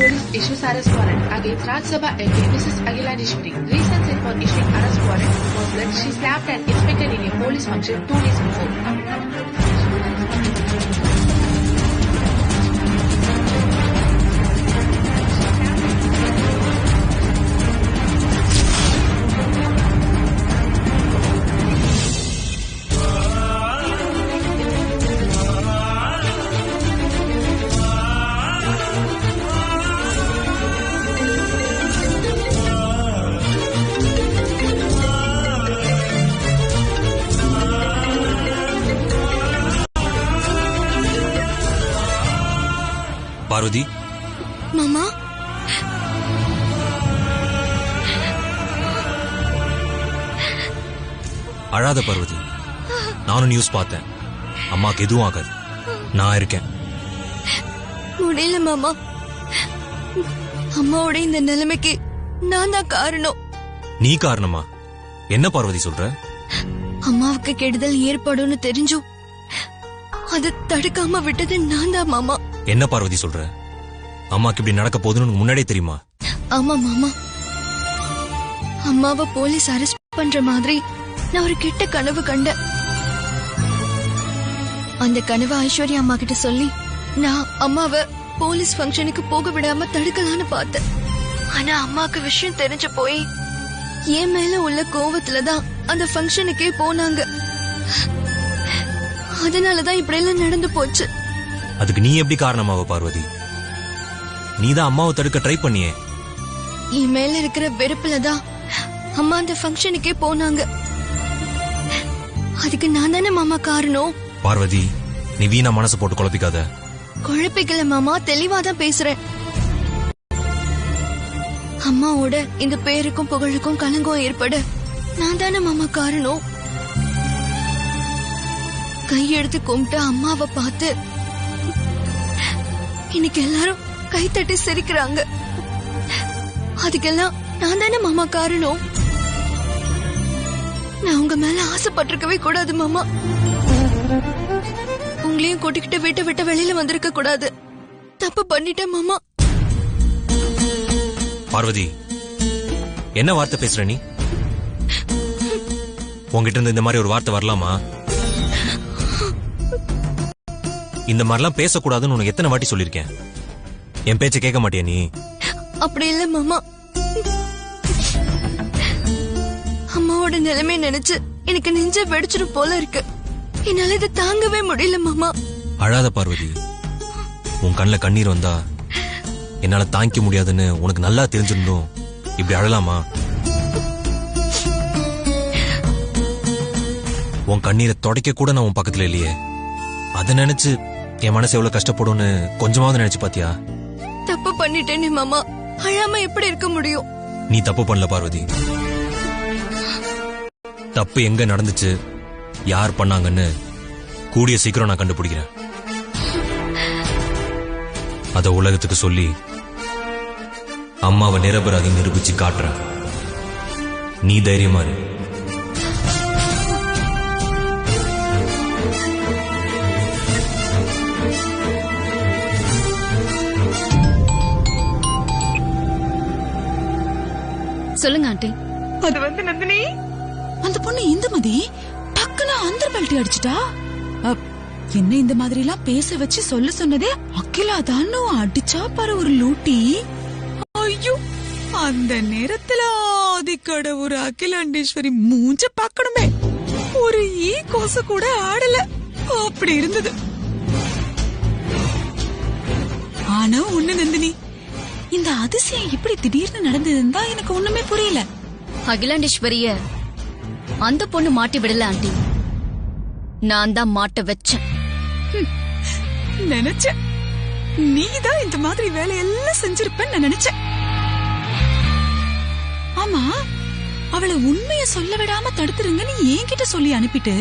police issues arrest warrant against Raj Sabha MP Mrs. Agilandeshwari. Reason set for issuing arrest warrant was that she slapped an inspector in a police function 2 days before. Parvati, மாமா, அழாத பார்வதி. நானும் news பார்த்தேன். அம்மாக்கு எதுவும் ஆகாது, நான் இருக்கேன். முடியல மாமா. அம்மாவோட இந்த நிலைமைக்கு நான் தான் காரணம். நீ காரணமா? என்ன பார்வதி சொல்ற? அம்மாவுக்கு கெடுதல் ஏற்படும்னு தெரிஞ்சும் அதை தடுக்காம விட்டது நான் தான் மாமா. என்ன பார்வதி சொல்ற? அம்மாக்கு இப்படி நடக்க போகுதுன்னு முன்னாடியே தெரியுமா? ஆமா மாமா, அம்மாவை போலீஸ் அரெஸ்ட் பண்ற மாதிரி நான் ஒரு கெட்ட கனவு கண்டேன். அந்த கனவு ஐஸ்வர்யா அம்மா கிட்ட சொல்லி நான் அம்மாவை போலீஸ் ஃபங்க்ஷனுக்கு போக விடாம தடுக்கலான்னு பார்த்தேன். ஆனா அம்மாக்கு விஷயம் தெரிஞ்சு போய் என் மேல உள்ள கோவத்துலதான் அந்த ஃபங்க்ஷனுக்கே போனாங்க. அதனாலதான் இப்படி எல்லாம் நடந்து போச்சு. அதுக்கு நீ எப்படி காரணமாவ பார்வதி? நீதான் அம்மாவை தடுக்க ட்ரை பண்ணியே. என் மேல இருக்கிற வெறுப்புலதான் அம்மா அந்த ஃபங்க்ஷனுக்கே போனாங்க. அதுக்கு நான் தானே மாமா காரணம். பார்வதி, நீ வீணா மனசு போட்டு குழப்பிக்காத. குழப்பிக்கல மாமா, தெளிவாதான் பேசுறேன். அம்மாவோட இந்த பேருக்கும் புகழுக்கும் கலங்கம் ஏற்பட நான் தானே மாமா காரணம். கையெடுத்து கும்பிட்டு அம்மாவை பார்த்து இன்னைக்கு எல்லாரும் கைத்தட்டி சிரிக்கிறாங்க. அதுக்கெல்லாம் நான் தானே மாமா காரணம். நான் உங்க மேல ஆசைப்பட்டிருக்கவே கூடாது மாமா. உங்களையும் கூட்டிக்கிட்டு வீட்டை விட்டு வெளியில வந்திருக்க கூடாது. தப்பு பண்ணிட்டேன் மாமா. பார்வதி, என்ன வார்த்தை பேசுற நீ? உங்ககிட்ட இருந்து இந்த மாதிரி ஒரு வார்த்தை வரலாமா? இந்த மாதிரிலாம் பேசக்கூடாதுன்னு உனக்கு எத்தனை வாட்டி சொல்லிருக்கேன்? என் பேச்ச கேட்க மாட்டியா நீ? அப்படி இல்ல மாமா, அம்மாவோட நிலைமை நினைச்சு எனக்கு நெஞ்ச வெடிச்சிடும் போல இருக்கு. என்னால இதை தாங்கவே முடியல மாமா. அழாத பார்வதி. உன் கண்ணுல கண்ணீர் வந்தா என்னால தாங்கிக்க முடியாதுன்னு உனக்கு நல்லா தெரிஞ்சிருந்தோம் இப்படி அழலாமா? உன் கண்ணீரை தொடக்க கூட நான் உன் பக்கத்துல இல்லையே. அதை நினைச்சு என் மனசு எவ்வளவு கஷ்டப்படும்னு கொஞ்சமாவது நினைச்சு பாத்தியா? தப்பு பண்ணிட்டேனே மாமா, அழாம எப்படி இருக்க முடியும்? நீ தப்பு பண்ணல பார்வதி. தப்பு எங்க நடந்துச்சு, யார் பண்ணாங்கன்னு கூடிய சீக்கிரம் நான் கண்டுபிடிக்கிறேன். அத உலகத்துக்கு சொல்லி அம்மாவை நிரபராதி நிரூபிச்சு காட்டுறேன். நீ தைரியமா இரு. சொல்லுங்க ஆண்டி. அது வந்து நந்தினி, அந்த பொண்ணு இந்துமதி டக்குன்னு அந்த பெல்ட் அடிச்சுட்டா. என்ன இந்த மாதிரி எல்லாம் பேச வச்சு சொல்ல சொன்னதே அகிலா தான் அடிச்சா பாரு ஒரு லூட்டி. ஐயோ, அந்த நேரத்துல ஆதிக்கட ஒரு அகிலாண்டேஸ்வரி மூஞ்ச பாக்கணுமே, ஒரு ஈ கோச கூட ஆடல. அப்படி இருந்தது. ஆனா ஒண்ணு நந்தினி, இந்த அதிசயம் இப்படி திடீர்னு நடந்ததுன்னா எனக்கு ஒண்ணுமே புரியல. அகிலாண்டேஸ்வரிய அந்த பொண்ணு மாட்டி விடல ஆண்டி, நான் தான் மாட்ட வச்சேன். நினைச்சேன் நீதான் இந்த மாதிரி வேலையெல்லாம் செஞ்சிருப்பேன்னு நான் நினைச்சேன். ஆமா, அவளை உண்மைய சொல்ல விடாம தடுத்துருங்கன்னு என்கிட்ட சொல்லி அனுப்பிட்டு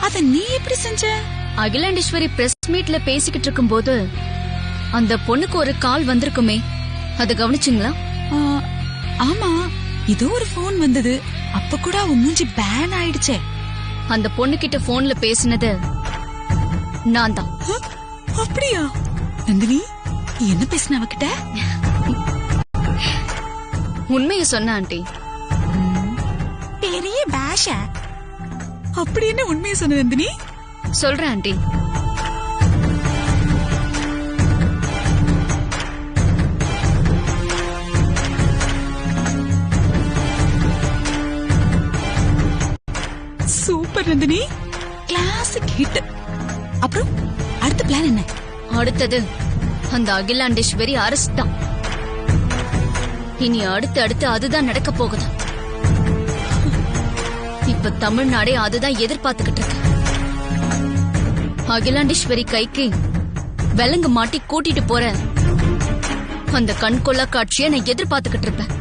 அத நீ எப்படி செஞ்ச? அகிலாண்டேஸ்வரி பிரஸ் மீட்ல பேசிக்கிட்டு இருக்கும் போது அந்த பொண்ணுக்கு ஒரு கால் வந்திருக்குமே, அத கவனிச்சிங்களா? ஆமா, இதோ ஒரு போன் வந்தது. அப்ப கூட அவ மூஞ்சி பேன் ஆயிடுச்சே. அந்த பொண்ணு கிட்ட போன்ல பேசினது நான் தான். அப்படியா நந்தினி? என்ன பேசின அவகிட்ட? உண்மைய சொன்ன ஆண்டி. பெரிய பாஷா. அப்படி என்ன உண்மையை சொன்ன நந்தினி? சொல்றேன் aunty. Super Nandini, classic hit. அப்புறம் அடுத்த பிளான் என்ன? அடுத்தது அந்த அகிலாண்டேஸ்வரி அரஸ்ட் தான். இனி அடுத்து அதுதான் நடக்க போகுது. இப்ப தமிழ்நாடே அதுதான் எதிர்பார்த்துக்கிட்டு இருக்கு. அகிலாண்டேஸ்வரி கைக்கு விலங்கு மாட்டி கூட்டிட்டு போற அந்த கண்கொள்ளா காட்சியை நான் எதிர்பார்த்துக்கிட்டு இருப்பேன்.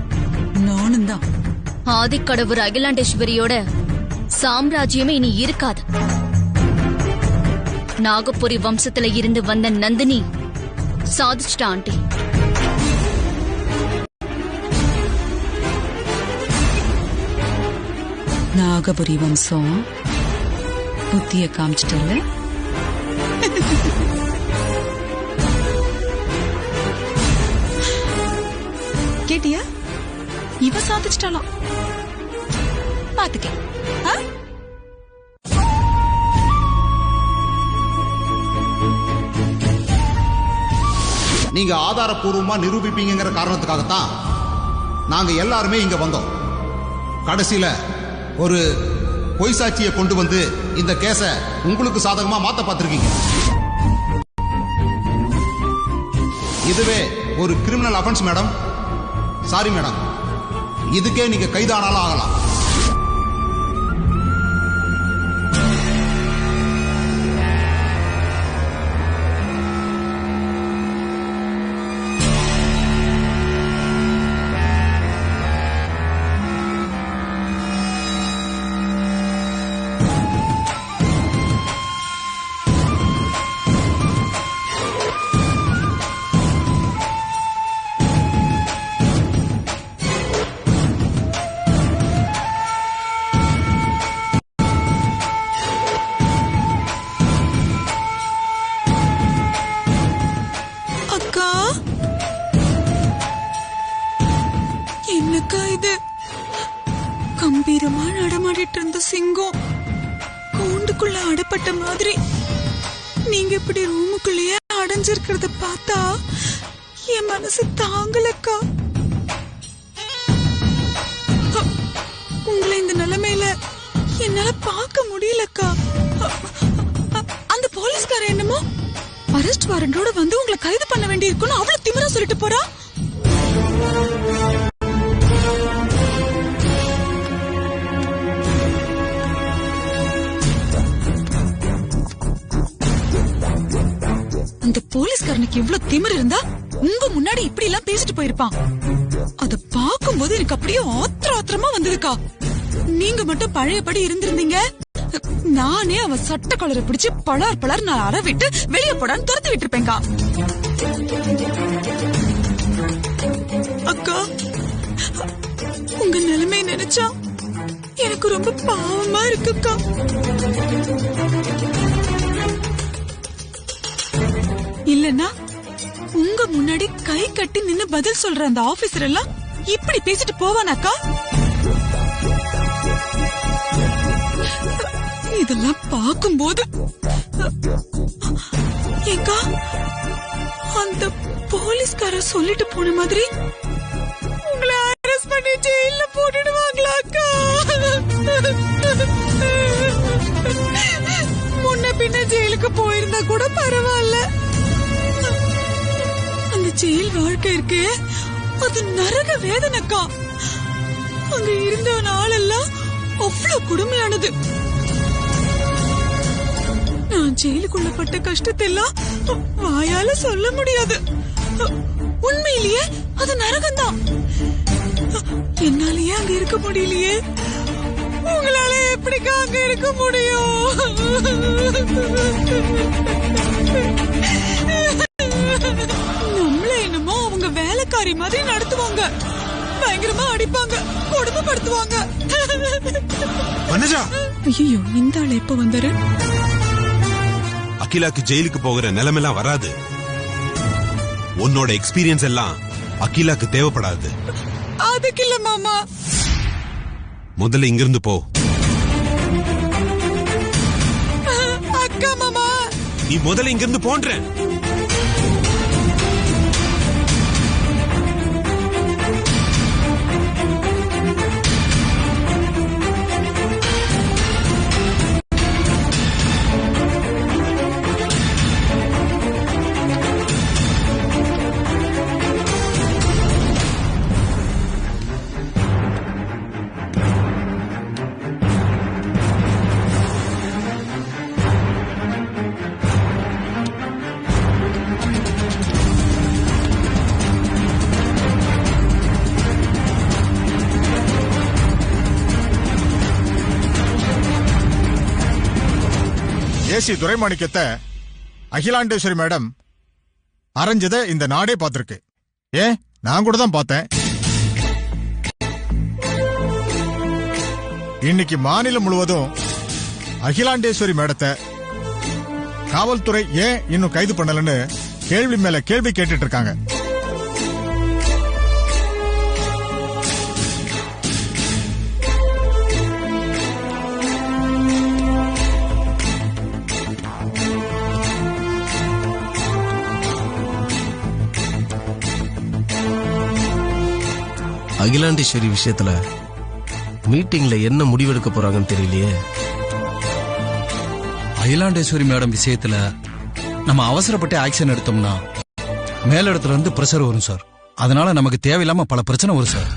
நானும் தான். ஆதிக்கடவுர் அகிலாண்டேஸ்வரியோட சாம்ராஜ்யமே இனி இருக்காது. நாகபுரி வம்சத்துல இருந்து வந்த நந்தினி சாதிச்சிட்டா ஆண்டி. நாகபுரி வம்சம் புத்திய காமிச்சிட்டல. கேட்டியா? இவ சாதிச்சிட்டாலாம். பாத்துக்க. நீங்க ஆதாரப்பூர்வமா நிரூபிப்பீங்கிற காரணத்துக்காகத்தான் நாங்க எல்லாருமே இங்க வந்தோம். கடைசியில ஒரு பொய் சாட்சியை கொண்டு வந்து இந்த கேஸ உங்களுக்கு சாதகமா மாத்த பார்த்திருக்கீங்க. இதுவே ஒரு criminal offence madam. Sorry madam, இதுக்கே நீங்க கைதானாலும் ஆகலாம். என்னக்கா இது? கம்பீரமா நடமாடிட்டு இருந்த சிங்கம் கூண்டுக்குள்ள அடப்பட்ட மாதிரி நீங்க இப்படி ரூமுக்குள்ளேயே அடைஞ்சிருக்கிறத பார்த்தா என் மனசு தாங்கலக்கா. உங்களை இந்த நிலைமையில என்னால பார்க்க முடியலக்கா. அந்த போலீஸ்கார என்னமோ அரெஸ்ட் வாரண்டோட வந்து உங்களை கைது பண்ண வேண்டி இருக்குன்னு அவ்வளவு திமிரா சொல்லிட்டு போறா. அந்த போலீஸ்காரனுக்கு இவ்வளவு திமிர் இருந்தா உங்க முன்னாடி இப்படி எல்லாம் பேசிட்டு போயிருப்பான். அத பாக்கும்போது எனக்கு அப்படியே ஆத்திரமா வந்ததுக்கா. நீங்க மட்டும் பழையபடி இருந்திருந்தீங்க, நானே அவ சட்ட கலரை பிடிச்சு பலார் நான் அற விட்டு வெளியே போடான்னு துரத்தி விட்டுருப்பேங்கா. அக்கா, உங்க நிலைமை நினைச்சா எனக்கு ரொம்ப பாவமா இருக்குக்கா. இல்லன்னா உங்க முன்னாடி கை கட்டி நின்னு பதில் சொல்ற அந்த ஆபீசர் எல்லாம் இப்படி பேசிட்டு போவானாக்கா? இதெல்லாம் பார்க்கும்போது ஏக்கா அந்த போலீஸ்கார சொல்லிட்டு போன மாதிரி உங்களை அரெஸ்ட் பண்ணி ஜெயில போட்டுடுவாங்களாக்கா? முன்ன பின்ன ஜெயிலுக்கு போயிருந்தா கூட பரவாயில்ல. அந்த ஜெயில் வாழ்க்கை இருக்கு, அது நரக வேதனைக்கா. அங்க இருந்த நாளெல்லாம் அவ்வளவு கொடுமையானது. நான் ஜெயிலுக்குள்ள பட்ட கஷ்டத்தை எல்லாம் வாயால சொல்ல முடியாது. உண்மையிலேயே அது நரகம்தான். என்னாலயே அங்க இருக்க முடியலையே, உங்களால எப்படிக்கா அங்க இருக்க முடியும்? நம்மள என்னமோ அவங்க வேலைக்காரி மாதிரி நடத்துவாங்க, பயங்கரமா அடிப்பாங்க, கொடுமைப்படுத்துவாங்க. ஐயோ, இந்த ஆள் எப்ப வந்தாரு? அகிலாக்கு ஜெயிலுக்கு போகிற நிலைமெல்லாம் வராது. உன்னோட எக்ஸ்பீரியன்ஸ் எல்லாம் அகிலாக்கு தேவைப்படாது. அதுக்கு இல்ல மாமா. முதல்ல இங்கிருந்து போ. அக்கா மாமா, நீ முதல்ல இங்கிருந்து போன்ற. ஏசி துரைமாணிக்கத்தை அகிலாண்டேஸ்வரி மேடம் அரைஞ்சதை இந்த நாடே பார்த்திருக்கு. ஏன், நான் கூட தான் பார்த்தேன். இன்னைக்கு மாநிலம் முழுவதும் அகிலாண்டேஸ்வரி மேடத்தை காவல்துறை ஏன் இன்னும் கைது பண்ணலன்னு கேள்வி மேல கேள்வி கேட்டுட்டு இருக்காங்க. அகிலாண்டேஸ்வரி விஷயத்துல மீட்டிங்ல என்ன முடிவெடுக்க போறாங்கன்னு தெரியலையே. அகிலாண்டேஸ்வரி மேடம் விஷயத்துல நம்ம அவசரப்பட்டு ஆக்ஷன் எடுத்தோம்னா மேலிடத்துல இருந்து பிரஷர் வரும் சார். அதனால நமக்கு தேவையில்லாம பல பிரச்சனை வரும் சார்.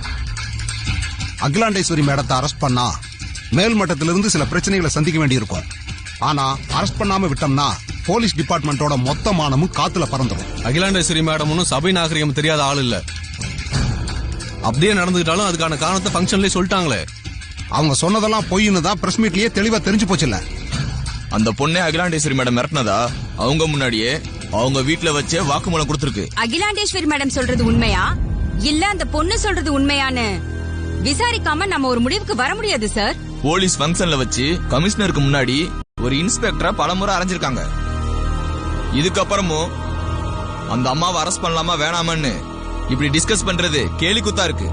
அகிலாண்டேஸ்வரி மேடத்தை அரெஸ்ட் பண்ணா மேல் மட்டத்திலிருந்து சில பிரச்சனைகளை சந்திக்க வேண்டியிருக்கும். ஆனா அரெஸ்ட் பண்ணாம விட்டோம்னா போலீஸ் டிபார்ட்மெண்டோட மொத்த மானமும் காத்துல பறந்துடும். அகிலாண்டேஸ்வரி மேடம் ஒன்னும் சபை நாகரிகம் தெரியாத ஆள் இல்ல. அப்படியே நடந்துகிட்டாலும் அதுக்கான காரணத்தை ஃபங்க்ஷன்லயே சொல்லிட்டாங்களே. அவங்க சொன்னதெல்லாம் பொய்ன்னு தான் பிரஸ் மீட்லயே தெளிவா தெரிஞ்சு போச்சுல்ல. அந்த பொண்ணே அகிலாண்டேஸ்வரி மேடம் மிரட்டினதா அவங்க முன்னாடியே அவங்க வீட்டுல வச்சே வாக்குமூலம் கொடுத்திருக்கு. அகிலாண்டேஸ்வரி மேடம் சொல்றது உண்மையா இல்ல அந்த பொண்ணு சொல்றது உண்மையான்னு விசாரிக்காம நம்ம ஒரு முடிவுக்கு வர முடியாது சார். போலீஸ் ஃபங்க்ஷன்ல வச்சு கமிஷனருக்கு முன்னாடி ஒரு இன்ஸ்பெக்டரை பலமுறை அரைஞ்சிருக்காங்க. இதுக்கப்புறமும் அந்த அம்மாவை அரெஸ்ட் பண்ணலாமா வேணாமான்னு இப்படி டிஸ்கஸ் பண்றது கேலி குத்தா இருக்கு.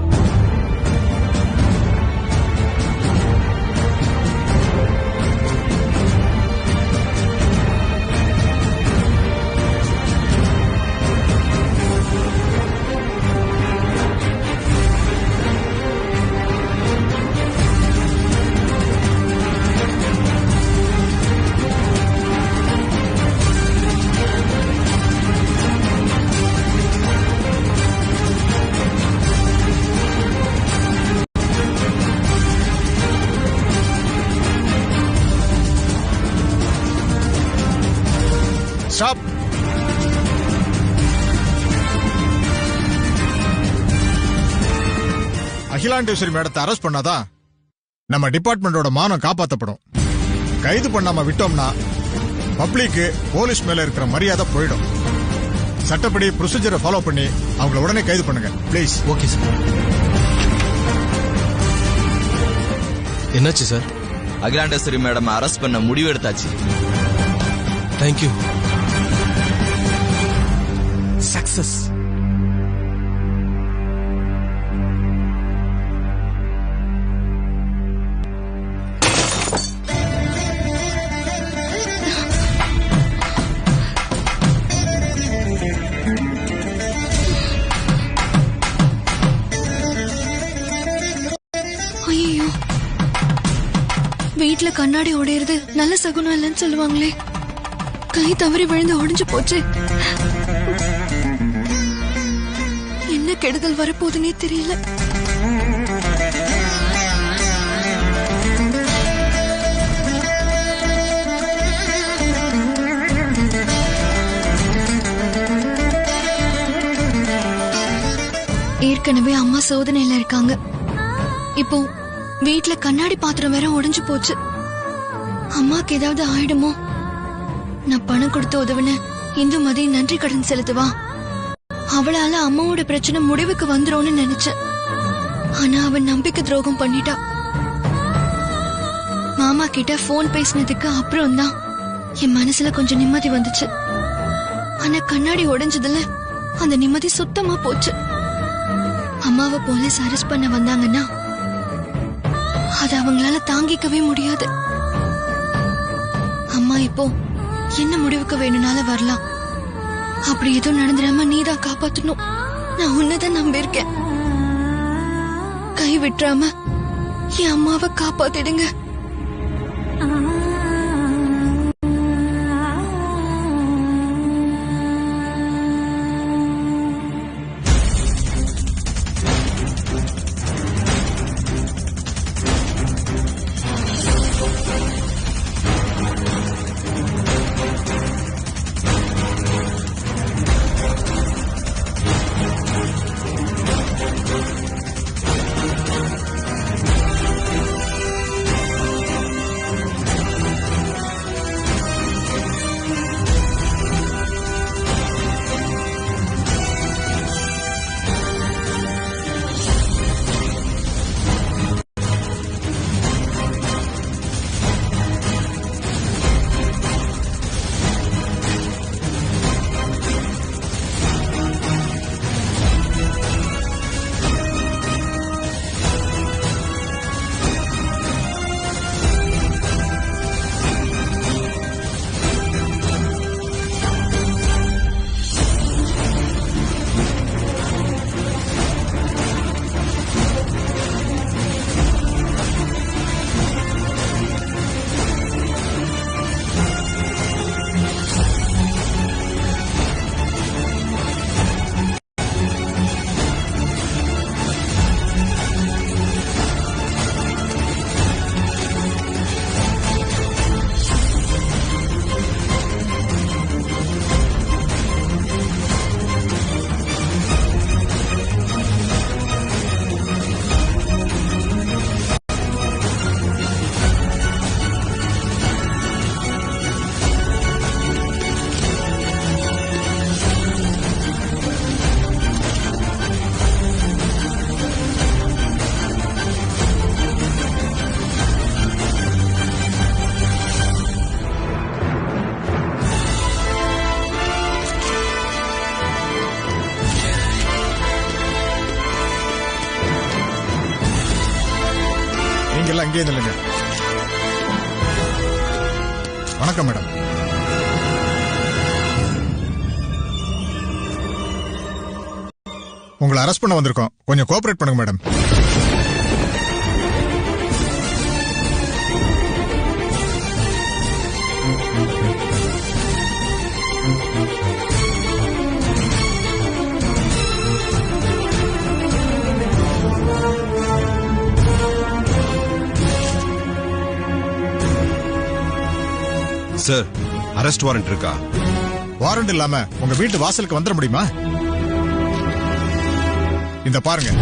ஸ்டாப். அகிலாண்டேஸ்வரி மேடத்தை அரெஸ்ட் பண்ணாதான் நம்ம டிபார்ட்மெண்டோட மானம் காப்பாற்றப்படும். கைது பண்ணாம விட்டோம்னா பப்ளிக்கு போலீஸ் மேல இருக்கிற மரியாதை போயிடும். சட்டப்படி ப்ரொசீஜரை ஃபாலோ பண்ணி அவங்கள உடனே கைது பண்ணுங்க பிளீஸ். Okay sir. என்னாச்சு சார்? அகிலாண்டேஸ்வரி மேடம் அரெஸ்ட் பண்ண முடிவு எடுத்தாச்சு. தேங்க்யூ. சக்சஸ். ஐயோ, வீட்டுல கண்ணாடி உடையிறது நல்ல சகுனம் இல்லைன்னு சொல்லுவாங்களே. கை தவறி விழுந்து உடைஞ்சு போச்சு. என்ன கெடுதல் வரப்போகுதுன்னே தெரியல. ஏற்கனவே அம்மா சோதனையில இருக்காங்க. இப்போ வீட்டுல கண்ணாடி பாத்திரம் வேற உடைஞ்சு போச்சு. அம்மாக்கு ஏதாவது ஆயிடுமோ? நான் பணம் கொடுத்து உதவின இந்துமதி நன்றி கடன் செலுத்துவா. அவளால அம்மாவோட பிரச்சனை முடிவுக்கு வந்துரும்னு நினைச்சேன். ஆனா அவன் நம்பிக்கை துரோகம் பண்ணிட்டா. மாமா கிட்ட போன் பேசினதுக்கு அப்புறம் தான் என் மனசுல கொஞ்சம் நிம்மதி வந்துச்சு. ஆனா கண்ணாடி உடைஞ்சதுல அந்த நிம்மதி சுத்தமா போச்சு. அம்மாவை போலீஸ் அரெஸ்ட் பண்ண வந்தாங்கன்னா அது அவங்களால தாங்கிக்கவே முடியாது. அம்மா இப்போ என்ன முடிவுக்கு வேணும்னாலும் வரலாம். அப்படி எதுவும் நடந்துடாம நீதான் காப்பாத்தணும். நான் உன்னதான் நம்பியிருக்கேன். கை விட்டுறாம என் அம்மாவை காப்பாத்திடுங்க. நீங்க எல்லாம் அங்கேயே நில்லுங்க. வணக்கம் மேடம். உங்களை அரெஸ்ட் பண்ண வந்திருக்கோம். கொஞ்சம் கோஆபரேட் பண்ணுங்க மேடம். சார், அரெஸ்ட் வாரண்ட் இருக்கா? வாரண்ட் இல்லாம உங்க வீட்டு வாசலுக்கு வந்துட முடியுமா? இந்த பாருங்க.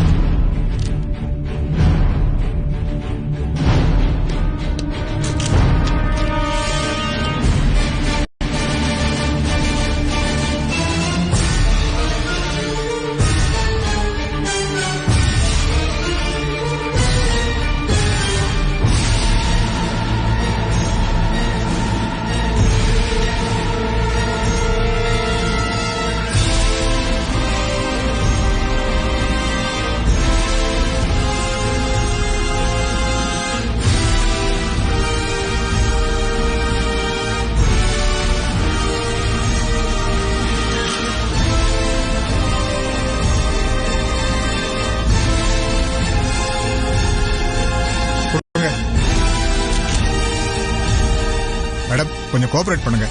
மேடம், கொஞ்சம் கோஆபரேட் பண்ணுங்க.